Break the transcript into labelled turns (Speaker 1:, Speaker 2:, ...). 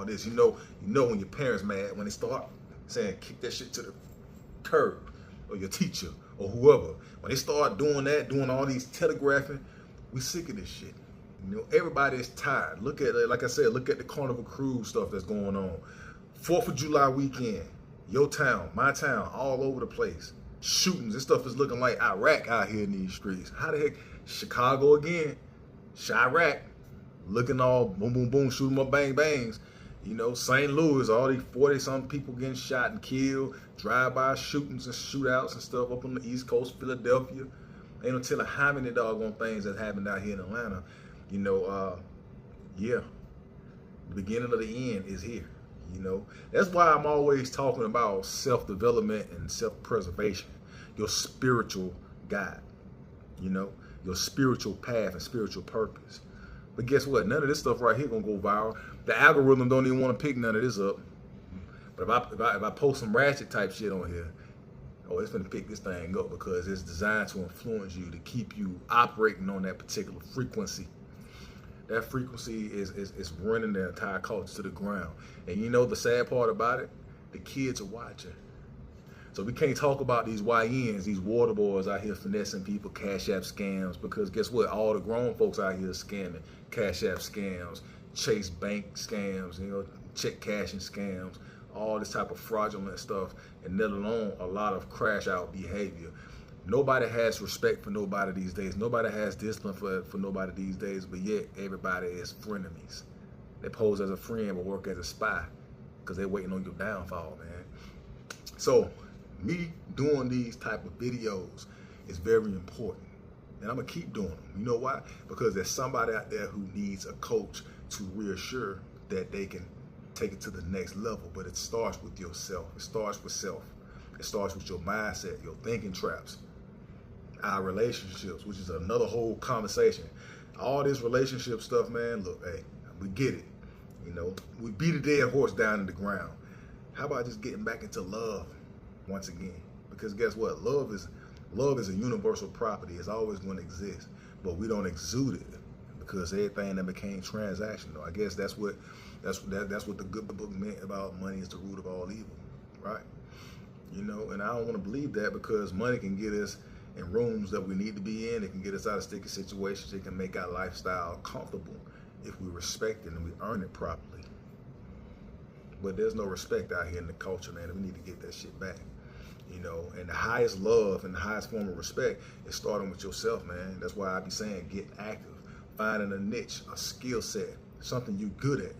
Speaker 1: this. You know when your parents mad when they start saying kick that shit to the curb, or your teacher or whoever. When they start doing that, doing all these telegraphing, we sick of this shit. You know, everybody is tired. Look at, like I said, look at the Carnival Cruise stuff that's going on. 4th of July weekend, your town, my town, all over the place. Shootings, this stuff is looking like Iraq out here in these streets. How the heck? Chicago again, Chirac, looking all boom, boom, boom, shooting up bang, bangs. You know, St. Louis, all these 40-something people getting shot and killed, drive-by shootings and shootouts and stuff up on the East Coast, Philadelphia. Ain't no telling how many doggone things that happened out here in Atlanta. You know, yeah, the beginning of the end is here. You know, that's why I'm always talking about self-development and self-preservation, your spiritual guide, you know, your spiritual path and spiritual purpose. But guess what? None of this stuff right here gonna go viral. The algorithm don't even want to pick none of this up. But if I post some ratchet type shit on here, oh, it's gonna pick this thing up because it's designed to influence you, to keep you operating on that particular frequency. That frequency is running the entire culture to the ground. And you know the sad part about it? The kids are watching. So we can't talk about these YNs, these water boys out here finessing people, Cash App scams, because guess what? All the grown folks out here are scamming. Cash App scams, Chase Bank scams, you know, check cashing scams, all this type of fraudulent stuff, and let alone a lot of crash out behavior. Nobody has respect for nobody these days. Nobody has discipline for nobody these days, but yet everybody is frenemies. They pose as a friend but work as a spy because they're waiting on your downfall, man. So me doing these type of videos is very important, and I'm gonna keep doing them. You know why? Because there's somebody out there who needs a coach to reassure that they can take it to the next level. But it starts with yourself. It starts with self. It starts with your mindset, your thinking traps, our relationships, which is another whole conversation. All this relationship stuff, man, look, hey, we get it. You know, we beat a dead horse down in the ground. How about just getting back into love once again? Because guess what? Love is a universal property. It's always going to exist, but we don't exude it because everything that became transactional. I guess that's what the good book meant about money is the root of all evil, right? You know, and I don't want to believe that, because money can get us in rooms that we need to be in. It can get us out of sticky situations. It can make our lifestyle comfortable if we respect it and we earn it properly. But there's no respect out here in the culture, man. We need to get that shit back. You know, and the highest love and the highest form of respect is starting with yourself, man. That's why I be saying get active, finding a niche, a skill set, something you're good at.